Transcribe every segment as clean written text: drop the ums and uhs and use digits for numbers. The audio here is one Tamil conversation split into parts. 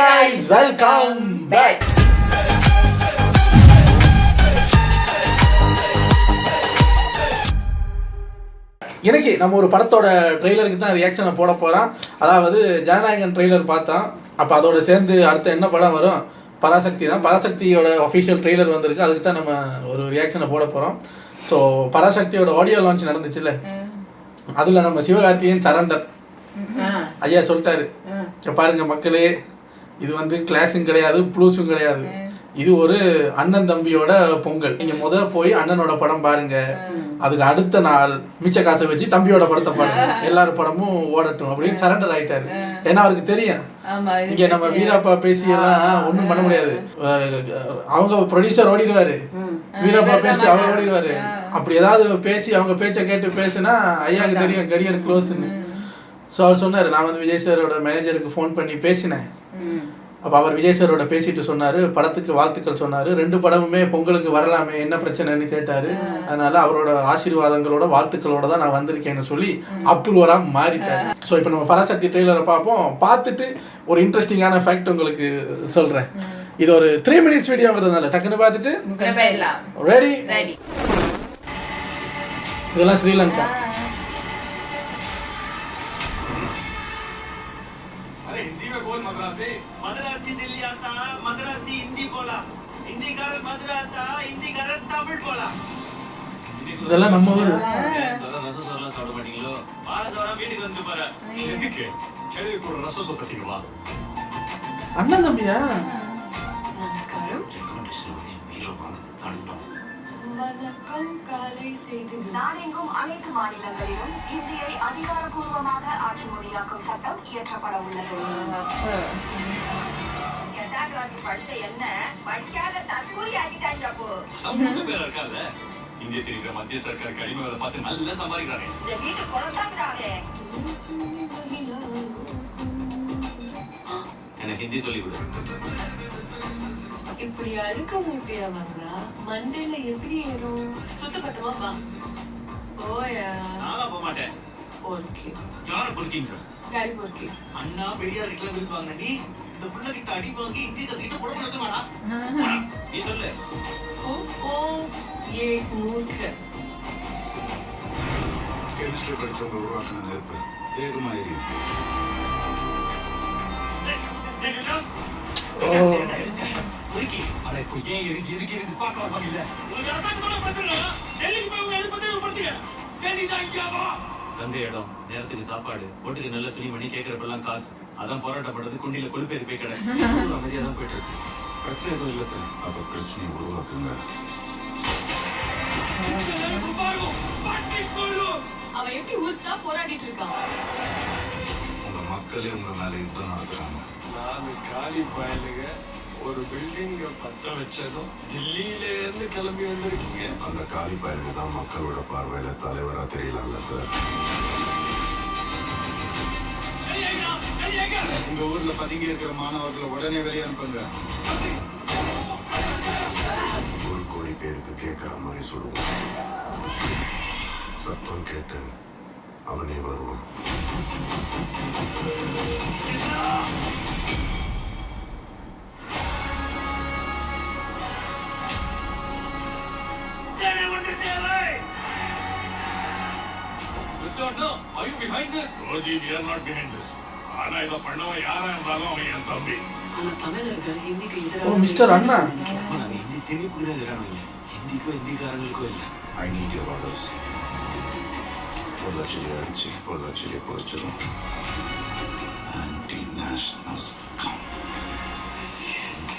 guys, welcome back. இன்னைக்கு நம்ம ஒரு படத்தோட ட்ரெய்லருக்கு தான் ரியாக்ஷனை போட போகிறோம். அதாவது ஜனநாயகன் ட்ரெய்லர் பார்த்தோம். அப்போ அதோட சேர்ந்து அடுத்த என்ன படம் வரும்? பராசக்தி தான். பராசக்தியோட அஃபிஷியல் ட்ரெய்லர் வந்திருக்கு. அதுக்கு தான் நம்ம ஒரு ரியாக்ஷனை போட போகிறோம். ஸோ பராசக்தியோட ஆடியோ லான்ச் நடந்துச்சுல்ல, அதில் நம்ம சிவகார்த்திகேயன் சரண்டர் ஐயா சொல்லிட்டாரு, பாருங்க மக்களே, இது வந்து கிளாஸும் கிடையாது, ப்ளூஸும் கிடையாது, இது ஒரு அண்ணன் தம்பியோட பொங்கல். நீங்க போய் அண்ணனோட படம் பாருங்க, அதுக்கு அடுத்த நாள் மிச்ச காசை வச்சு தம்பியோட படத்தை பாருங்க, எல்லாரும் படமும் ஓடட்டும் அப்படின்னு சரண்டர் ஆயிட்டாரு. ஏன்னா அவருக்கு தெரியும், இங்க நம்ம வீராப்பா பேசியெல்லாம் ஒன்றும் பண்ண முடியாது. அவங்க ப்ரொடியூசர் ஓடிடுவாரு, வீராப்பா பேசிட்டு அவங்க ஓடிடுவாரு. அப்படி ஏதாவது பேசி அவங்க பேச்சை கேட்டு பேசுனா ஐயாவுக்கு தெரியும் கரியர் க்ளோஸ்ன்னு. ஸோ அவர் சொன்னார், நான் வந்து விஜய் சாரோட மேனேஜருக்கு ஃபோன் பண்ணி பேசினேன். அப்போ அவர் விஜய் சாரோட பேசிட்டு சொன்னார், படத்துக்கு வாழ்த்துக்கள் சொன்னார். 2 படமுமே பொங்கலுக்கு வரலாமே, என்ன பிரச்சனைன்னு கேட்டார். அதனால அவரோட ஆசீர்வாதங்களோட வாழ்த்துக்களோட தான் நான் வந்திருக்கேன்னு சொல்லி அப்ரூவராக மாறிட்டார். ஸோ இப்போ நம்ம பராசக்தி ட்ரெய்லரை பார்ப்போம். பார்த்துட்டு ஒரு இன்ட்ரெஸ்டிங்கான ஃபேக்ட் உங்களுக்கு சொல்கிறேன். இது ஒரு 3 minutes வீடியோங்கிறதுனால டக்குன்னு பார்த்துட்டு ரெடி. இதெல்லாம் ஸ்ரீலங்கா. मद्रासी दिल्ली आता, मद्रासी हिंदी बोला, हिंदी कर मद्रा आता, हिंदी कर तमिल बोला. இதெல்லாம் நம்ம ஊரு. ரசம் சோறலாம் சாப்பிட மாட்டீங்களோ? வாரதோறும் வீட்டுக்கு வந்து பாரு. எதுக்கு? கேள்வி கூட ரசம் சோறு கட்டிக்குவா. அண்ணன் தம்பியா? நமஸ்காரம். வீரபாலது தண்டம். வணக்கம். காலை செய்தி. நாடெங்கும் அனைத்து மாநிலங்களிலும் இந்தியை அதிகாரப்பூர்வமாக ஆட்சி மொழியாக்கும் சட்டம் இயற்றப்பட உள்ளது. 8ஆம் கிளாஸ் படிச்ச என்ன படிக்காத தற்கூரி ஆகிட்டாங்க. அப்போ அவங்க பேர் இருக்காங்க. இந்திய தெரியுற மத்திய சர்க்கார் கடிமை வேலை பார்த்து நல்லா சம்பாதிக்கிறாங்க. இந்த வீட்டு குலசாமிடாவே. எனக்கு ஹிந்தி சொல்லி கொடு. இப்படி அழுக்க மூட்டையா வந்தா மண்டையில எப்படி ஏறும்? சுத்த பத்தமா வா. ஓயா. நானா போக மாட்டேன். ஓகே. யார பொறுக்கீங்க? யாரி பொறுக்கி? அண்ணா பெரியார் கிட்ட விழுவாங்க. நீ இந்த புள்ள கிட்ட அடி வாங்கி ஹிந்தி கத்திட்டு குழப்பம் நடத்துவாடா. நீ சொல்லு. ஓ ஏ மூர்க்க. கெமிஸ்ட்ரி படிச்சவங்க உருவாக்கின நெருப்பு வேகமா எரியும். தந்தை இடம், நேரத்துக்கு சாப்பாடு, போட்டுக்கு நல்ல துணி பண்ணி கேட்கறப்பெல்லாம் காசு, அதான் போராட்டப்படுறது. குண்டில கொழுப்பேறி போய் கடை அமைதியா தான் போயிட்டு இருக்கு. பிரச்சனை எதுவும் இல்லை சார். அப்ப பிரச்சனையை உருவாக்குங்க. அவன் எப்படி ஊர்த்தா போராடிட்டு இருக்கான்? உங்க மக்களே உங்க மேல யுத்தம் நடத்துறாங்க. நாலு காலி பயலுங்க ஒரு பில்டிங்க பத்த வச்சதும் தில்லியில இருந்து கிளம்பி வந்திருக்கீங்க. அந்த காலி பயலுக்கு தான் மக்களோட பார்வையில தலைவரா தெரியலாம்ல சார். உங்க ஊர்ல பதுங்கி இருக்கிற மாணவர்களை உடனே வெளியே அனுப்புங்க. 1 கோடி பேருக்கு கேட்கிற மாதிரி சொல்லுவோம். சத்தம் கேட்டு அவனே வருவான். Are you behind this? Roji, we are not behind this. ஆனா இத பண்ணவன் யாரா இருந்தாலும் அவன் என் தம்பி. ஆனா தமிழர்கள் ஹிந்திக்கு ஓ எதிராக மிஸ்டர் அண்ணா. நாங்க ஹிந்தி தெலுங்கு தான் எதிரானவங்க. ஹிந்திக்கோ ஹிந்திக்காரங்களுக்கோ இல்லை. I need your orders. பொள்ளாச்சிலே அடிச்சு பொள்ளாச்சிலே போச்சிடும். Anti nationals come.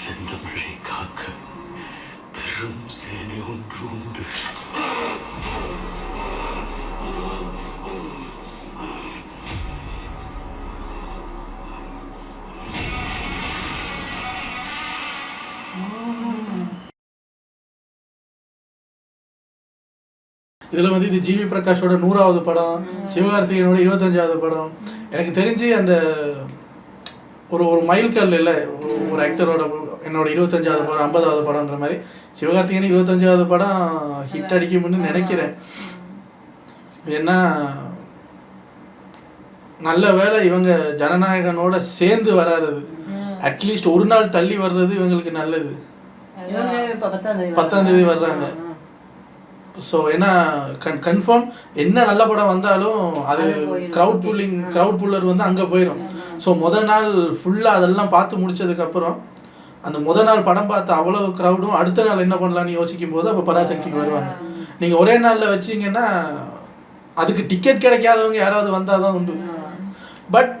செந்தமிழை காக்க பெரும் சேனை ஒன்று உண்டு. இதில் வந்து இது ஜிவி பிரகாஷோட 100வது படம், சிவகார்த்திகேயனோட 25வது படம். எனக்கு தெரிஞ்சு அந்த ஒரு ஒரு மைல்கல் இல்லை, ஒரு ஆக்டரோட என்னோட 25வது படம் 50வது படங்கிற மாதிரி சிவகார்த்திகேயன் 25வது படம் ஹிட் அடிக்கும்னு நினைக்கிறேன். ஏன்னா நல்ல வேளை இவங்க ஜனநாயகனோட சேர்ந்து வராதது. அட்லீஸ்ட் ஒரு நாள் தள்ளி வர்றது இவங்களுக்கு நல்லது. இவங்க இப்ப 10ஆம் தேதி வர்றாங்க. ஸோ ஏன்னா கன்ஃபார்ம் என்ன நல்ல படம் வந்தாலும் அது க்ரௌட் புல்லர் வந்து அங்கே போயிடும். ஸோ முதல் நாள் ஃபுல்லாக அதெல்லாம் பார்த்து முடிச்சதுக்கப்புறம் அந்த முதல் நாள் படம் பார்த்த அவ்வளோ க்ரௌடும் அடுத்த நாள் என்ன பண்ணலான்னு யோசிக்கும் போது அப்போ பராசக்திக்கு வருவாங்க. நீங்கள் ஒரே நாளில் வச்சிங்கன்னா அதுக்கு டிக்கெட் கிடைக்காதவங்க யாராவது வந்தால் தான் உண்டு. பட்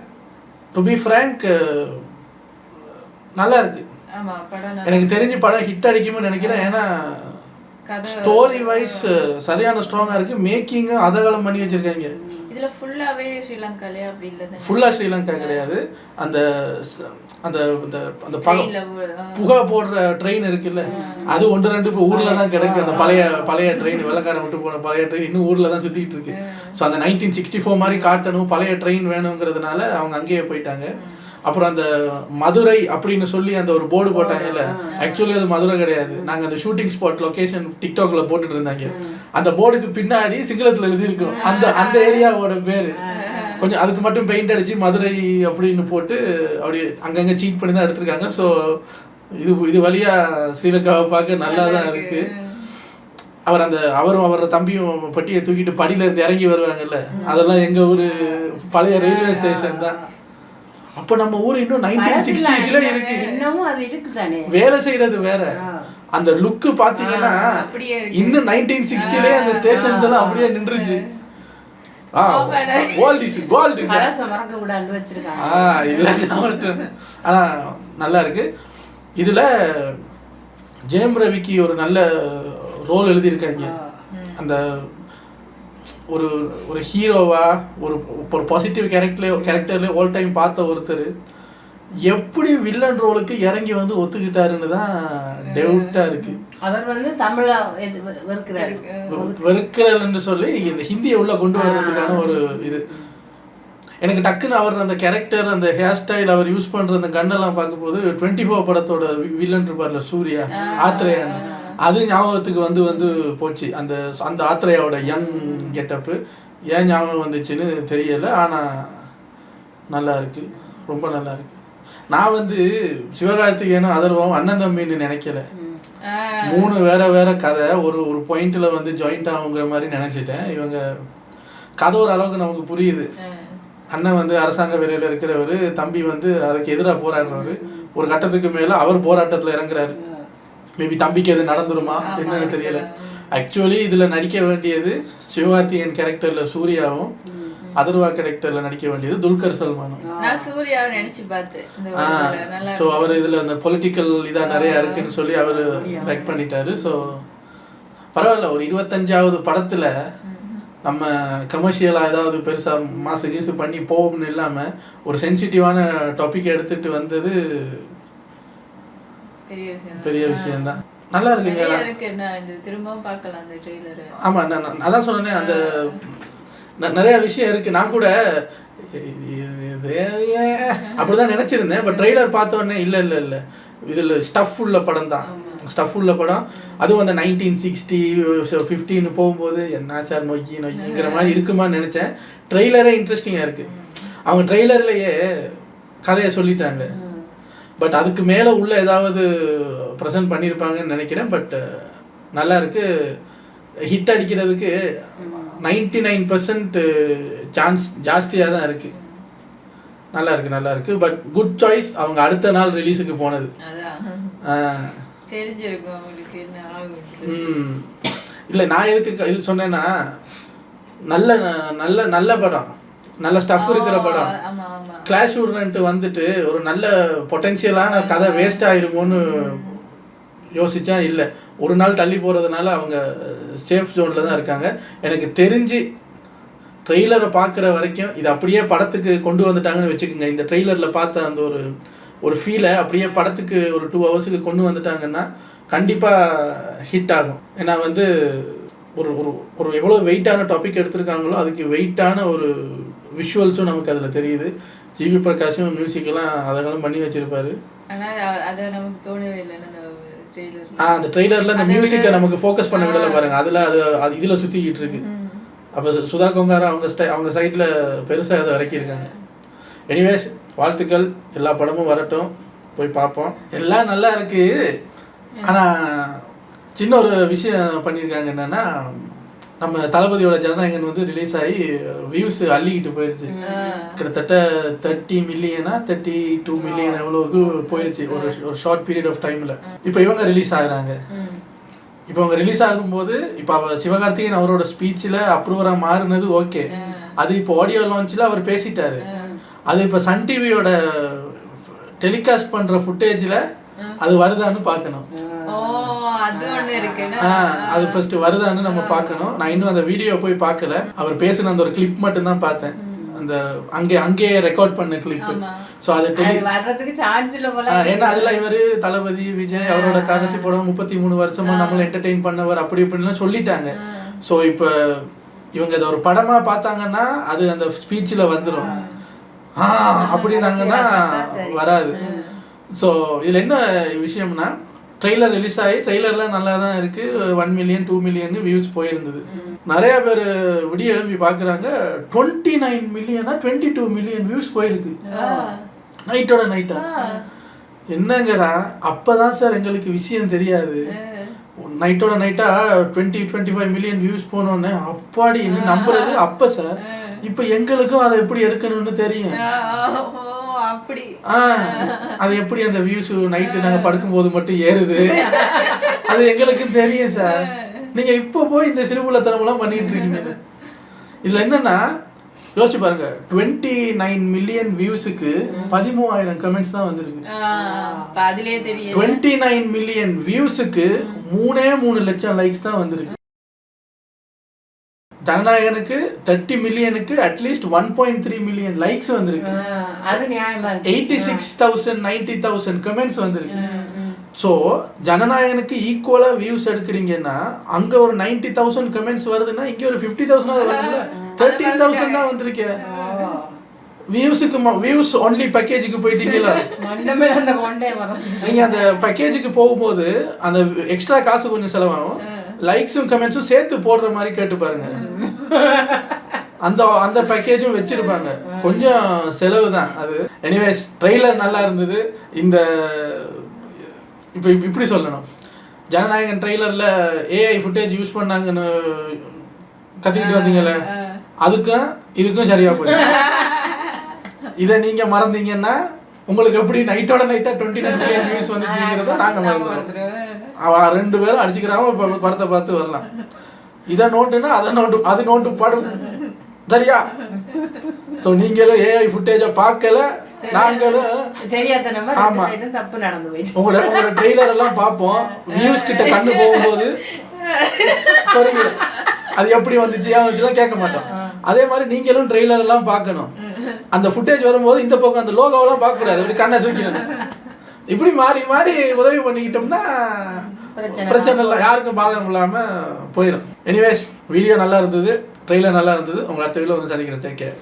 டு பி ஃப்ரேங்க் நல்லா இருக்கு. எனக்கு தெரிஞ்சு படம் ஹிட் அடிக்கும்னு நினைக்கிறேன். ஏன்னா ஸ்டோரி வைஸ் சரியான ஸ்ட்ராங்கா இருக்கு. மேக்கிங் அதகலம் பண்ணி வச்சிருக்காங்க. இதுல ஃபுல்லாவே ஸ்ரீலங்காலயே அப்படி இல்ல. ஃபுல்லா ஸ்ரீலங்கா கிடையாது. அந்த அந்த அந்த புகை போடுற ட்ரெயின் இருக்குல்ல, அது 1-2 இப்போ ஊர்ல தான் கிடக்கு. அந்த பழைய ட்ரெயின், வெள்ளக்காரன் விட்டு போன பழைய ட்ரெயின் இன்னும் ஊர்ல தான் சுத்திட்டு இருக்கு. ஸோ அந்த 1964 மாதிரி காட்டணும், பழைய ட்ரெயின் வேணுங்கிறதுனால அவங்க அங்கேயே போயிட்டாங்க. அப்புறம் அந்த மதுரை அப்படின்னு சொல்லி அந்த ஒரு போர்டு போட்டாங்கல்ல, ஆக்சுவலி அது மதுரை கிடையாது. நாங்கள் அந்த ஷூட்டிங் ஸ்பாட் லொகேஷன் டிக்டாக்ல போட்டுட்டு இருந்தாங்க. அந்த போர்டுக்கு பின்னாடி சிங்களத்தில் எழுதியிருக்கும் அந்த ஏரியாவோட பேர். கொஞ்சம் அதுக்கு மட்டும் பெயிண்ட் அடிச்சு மதுரை அப்படின்னு போட்டு அப்படி அங்கங்கே சீட் பண்ணி தான் எடுத்திருக்காங்க. ஸோ இது வழியா ஸ்ரீலங்காவை பார்க்க நல்லா தான் இருக்கு. அவரும் அவரோட தம்பியும் பட்டியை தூக்கிட்டு படியில இருந்து இறங்கி வருவாங்கல்ல, அதெல்லாம் எங்க ஊரு பழைய ரயில்வே ஸ்டேஷன் தான். அப்ப நம்ம ஊர் இன்னும் 1960ஸ்ல இருக்கு. இன்னமும் அது இருக்கு தானே, வேலை செய்யறது வேற. அந்த லுக் பாத்தீங்கன்னா இன்னும் 1960லே அந்த ஸ்டேஷன்ஸ் எல்லாம் அப்படியே நின்றுச்சு. கோல்டு மறக்க கூடாது வச்சிருக்காங்க. இல்ல ஆனா நல்லா இருக்கு. இதுல ஜெயம் ரவிக்கு ஒரு நல்ல ரோல் எழுதியிருக்காங்க. அந்த ஒரு ஒரு ஹீரோவா ஒரு பாசிட்டிவ் கேரக்டர்ல ஆல் டைம் பார்த்த ஒருத்தர் எப்படி வில்லன் ரோலுக்கு இறங்கி வந்து ஒத்துக்கிட்டாருன்னு தான் டவுட்டா இருக்கு. அவர் வந்து தமிழ வெறுக்கிறாருன்னு சொல்லி இந்த ஹிந்தியை உள்ள கொண்டு வர்றதுக்கான ஒரு இது. எனக்கு டக்குன்னு அவர் அந்த கேரக்டர், அந்த ஹேர் ஸ்டைல், அவர் யூஸ் பண்ற அந்த கண்ணெல்லாம் பார்க்கும்போது 24 படத்தோட வில்லன் இருப்பார்ல சூர்யா, ஆத்ரேயான், அது ஞாபகத்துக்கு வந்து போச்சு. அந்த அந்த ஆத்ரேயாவோட யங் கெட்டப்பு ஏன் ஞாபகம் வந்துச்சுன்னு தெரியல. ஆனால் நல்லா இருக்கு, ரொம்ப நல்லா இருக்கு. நான் வந்து சிவகார்த்திகேயனும் அதர்வாவும் அண்ணன் தம்பின்னு நினைக்கல. 3 வேற கதை ஒரு பாயிண்ட்ல வந்து ஜாயிண்ட் ஆகுங்கிற மாதிரி நினைச்சிட்டேன். இவங்க கதை ஒரு அளவுக்கு நமக்கு புரியுது. அண்ணன் வந்து அரசாங்க வேலையில் இருக்கிறவர், தம்பி வந்து அதுக்கு எதிராக போராடுறவர். ஒரு கட்டத்துக்கு மேலே அவர் போராட்டத்தில் இறங்குறாரு. மேபி தம்பிக்கு எது நடந்துருமா என்னன்னு தெரியல. ஆக்சுவலி இதில் நடிக்க வேண்டியது சிவகார்த்திகேயன் கேரக்டரில் சூர்யாவும், அதர்வா கேரக்டரில் நடிக்க வேண்டியது துல்கர் சல்மானும். ஸோ அவர் இதில் அந்த பொலிட்டிக்கல் இதாக நிறையா இருக்குன்னு சொல்லி அவர் பேக் பண்ணிட்டாரு. ஸோ பரவாயில்ல, ஒரு 25வது படத்தில் நம்ம கமர்ஷியலாக ஏதாவது பெருசாக மாசு கீசு பண்ணி போகும்னு இல்லாமல் ஒரு சென்சிட்டிவான டாபிக் எடுத்துகிட்டு வந்தது பெரிய விஷயம்தான். நல்லா இருக்குங்க. ஆமா, நான் அதான் சொன்னேன், அந்த நிறைய விஷயம் இருக்கு. நான் கூட அப்படிதான் நினைச்சிருந்தேன். பட் ட்ரெய்லர் பார்த்த உடனே இல்ல இதுல ஸ்டஃப் உள்ள படம் தான், ஸ்டஃப் உள்ள படம். அதுவும் அந்த 1960-15 போகும்போது என்ன சார் நொய்ங்கிற மாதிரி இருக்குமான்னு நினைச்சேன். ட்ரெய்லரே இன்ட்ரெஸ்டிங்கா இருக்கு. அவங்க ட்ரெய்லர்லயே கதையை சொல்லிட்டாங்க. பட் அதுக்கு மேலே உள்ள ஏதாவது ப்ரெசென்ட் பண்ணியிருப்பாங்கன்னு நினைக்கிறேன். பட் நல்லா இருக்கு. ஹிட் அடிக்கிறதுக்கு 99% சான்ஸ் ஜாஸ்தியாக தான் இருக்கு. நல்லா இருக்கு. பட் குட் சாய்ஸ் அவங்க அடுத்த நாள் ரிலீஸுக்கு போனது. இல்லை, நான் எதுக்கு இது சொன்னேன்னா, நல்ல படம், நல்ல ஸ்டஃப் இருக்கிற படம். கிளாஷ் உடன்ட்டு வந்துட்டு ஒரு நல்ல பொட்டென்ஷியலான கதை வேஸ்ட் ஆயிருமோன்னு யோசிச்சா இல்லை. ஒரு நாள் தள்ளி போகிறதுனால அவங்க சேஃப் ஜோனில் தான் இருக்காங்க. எனக்கு தெரிஞ்சு ட்ரெய்லரை பார்க்குற வரைக்கும் இது அப்படியே படத்துக்கு கொண்டு வந்துட்டாங்கன்னு வச்சுக்கோங்க. இந்த ட்ரெய்லரில் பார்த்த அந்த ஒரு ஃபீலை அப்படியே படத்துக்கு ஒரு 2 ஹவர்ஸுக்கு கொண்டு வந்துட்டாங்கன்னா கண்டிப்பாக ஹிட் ஆகும். ஏன்னா வந்து ஒரு எவ்வளோ வெயிட்டான டாபிக் எடுத்திருக்காங்களோ அதுக்கு வெயிட்டான ஒரு விஷுவல்ஸும் நமக்கு அதில் தெரியுது. ஜிவி பிரகாஷும் மியூசிக்கெல்லாம் அதெல்லாம் பண்ணி வச்சிருப்பாரு. அந்த ட்ரெய்லரில் அந்த மியூசிக்கை நமக்கு ஃபோக்கஸ் பண்ண விடலை பாருங்க. அதில் அது இதில் சுற்றிக்கிட்டு இருக்கு. அப்போ சுதா கொங்காரா அவங்க சைடில் பெருசாக அதை இறக்கியிருக்காங்க. எனிவேஸ், வாழ்த்துக்கள். எல்லா படமும் வரட்டும். போய் பார்ப்போம். எல்லாம் நல்லா இருக்கு. ஆனால் சின்ன ஒரு விஷயம் பண்ணியிருக்காங்க. என்னன்னா, நம்ம தளபதியோட ஜனநாயகன் வந்து ரிலீஸ் ஆகி வியூஸ் அள்ளிக்கிட்டு போயிடுச்சு. கிட்டத்தட்ட 30 மில்லியனா 32 மில்லியன் எவ்வளோக்கு போயிடுச்சு ஒரு ஷார்ட் பீரியட் ஆஃப் டைமில். இப்போ இவங்க ரிலீஸ் ஆகுறாங்க. இப்போ அவங்க ரிலீஸ் ஆகும்போது இப்போ சிவகார்த்திகேயன் அவரோட ஸ்பீச்சில் அப்ரூவராக மாறினது ஓகே. அது இப்போ ஆடியோ லான்ச்சில் அவர் பேசிட்டாரு. அது இப்போ சன் டிவியோட டெலிகாஸ்ட் பண்ணுற ஃபுட்டேஜில் அது வருதான்னு பார்க்கணும். அது ஃபர்ஸ்ட் வருதான்னு நம்ம பார்க்கணும். நான் இன்னும் அந்த வீடியோ போய் பார்க்கல. அவர் பேசின அந்த ஒரு கிளிப் மட்டும் தான் பார்த்தேன். அந்த அங்கேயே ரெக்கார்ட் பண்ண கிளிப். ஸோ அது வர்றதுக்கு சான்ஸ் இல்லை போல. ஏன்னா அதில் இவர் தளபதி விஜய் அவரோட கடைசி படம் 33 வருஷமா நம்மளை என்டர்டெயின் பண்ணவர் அப்படி இப்படின்லாம் சொல்லிட்டாங்க. ஸோ இப்போ இவங்க இதை ஒரு படமா பார்த்தாங்கன்னா அது அந்த ஸ்பீச்சில் வந்துடும். அப்படின்னாங்கன்னா வராது. ஸோ இதில் என்ன விஷயம்னா, ட்ரெய்லர் ரிலீஸ் ஆகி ட்ரெய்லர்லாம் நல்லா தான் இருக்குது. 1 மில்லியன் 2 மில்லியன் வியூஸ் போயிருந்தது. நிறையா பேர் விடிய எழுப்பி பார்க்குறாங்க. 29 மில்லியனா 22 மில்லியன் வியூஸ் போயிருக்கு நைட்டோட நைட்டா. என்னங்கடா, அப்போ தான் சார் எங்களுக்கு விஷயம் தெரியாது. நைட்டோட நைட்டா 20-25 மில்லியன் வியூஸ் போனோன்னே அப்பாடி என்ன நம்புறது அப்போ சார். இப்போ எங்களுக்கும் அதை எப்படி எடுக்கணும்னு தெரியும். அது எப்படி அந்த வியூஸ் நைட்டு நாங்கள் படுக்கும்போது மட்டும் ஏறுது அது எங்களுக்கும் தெரியும் சார். நீங்க இப்போ போய் இந்த சிறுபுலத்தனமெல்லாம் பண்ணிட்டு இருக்கீங்க. இதுல என்னன்னா யோசிச்சு பாருங்க, 29 மில்லியன் வியூஸுக்கு 13,000 கமெண்ட்ஸ் தான் வந்திருக்கு. 29 மில்லியன் வியூஸுக்கு 3 லட்சம் லைக்ஸ் தான் வந்திருக்கு. ஜனநாயகனுக்கு 30 மில்லியனுக்கு அட்லீஸ்ட் 1.3 மில்லியன் லைக்ஸ் வந்திருக்கு. 86,000 90,000 கமெண்ட்ஸ் வந்திருக்கு. ஸோ ஜனநாயகனுக்கு ஈக்குவலாக வியூஸ் எடுக்கிறீங்கன்னா அங்கே ஒரு 90,000 கமெண்ட்ஸ் வருதுன்னா இங்கே ஒரு 50,000 வருதுல்ல. 13,000 தான் வந்திருக்கேன். வியூஸ் ஒன்லி பேக்கேஜுக்கு போயிட்டீங்களா? நீங்கள் அந்த பேக்கேஜுக்கு போகும்போது அந்த எக்ஸ்ட்ரா காசு கொஞ்சம் செலவாகும். லைக்ஸும் கமெண்ட்ஸும் சேர்த்து போடுற மாதிரி கேட்டு பாருங்க. அந்த பேக்கேஜும் வச்சிருப்பாங்க. கொஞ்சம் செலவு தான் அது. எனிவேஸ் ட்ரெய்லர் நல்லா இருந்தது. இந்த இப்போ இப்படி சொல்லணும், ஜனநாயகன் ட்ரெய்லரில் ஏஐ ஃபுட்டேஜ் யூஸ் பண்ணாங்கன்னு கத்திக்கிட்டு வந்தீங்கல்ல, அதுக்கும் இதுக்கும் சரியா போயிடும். இதை நீங்கள் மறந்தீங்கன்னா உங்களுக்கு எப்படி நைட்டோட நைட்டாக 29 மில்லியன் வியூஸ் வந்துச்சுங்கிறத நாங்கள் மறந்துடுவோம். அவன் 2 பேரும் அடிச்சுக்கிறாம இப்போ படத்தை பார்த்து வரலாம். இதை நோண்டுன்னா அதை நோண்டு, அது நோண்டு படம் சரியா? ஸோ நீங்களும் ஏஐ ஃபுட்டேஜை பார்க்கல, நாங்களும் ஆமா உங்களோட ட்ரெய்லர் எல்லாம் பார்ப்போம். வியூஸ் கிட்ட கண்ணு போகும்போது சொல்லுங்க அது எப்படி வந்துச்சு ஏன் வந்துச்சுலாம் கேட்க மாட்டோம். அதே மாதிரி நீங்களும் ட்ரெய்லர் எல்லாம் பார்க்கணும். அந்த ஃபுட்டேஜ் வரும்போது இந்த பக்கம் அந்த லோகோவெல்லாம் பார்க்கக்கூடாது, அப்படி கண்ணை சூக்கிடணும். இப்படி மாறி மாறி உதவி பண்ணிக்கிட்டோம்னா பிரச்சனை இல்லை, யாருக்கும் பாதகம் இல்லாமல் போயிடும். எனிவேஸ் வீடியோ நல்லா இருந்தது, ட்ரெய்லர் நல்லா இருந்தது. உங்கள் அடுத்த வீடியோ வந்து சந்திக்கிறேன். Take care.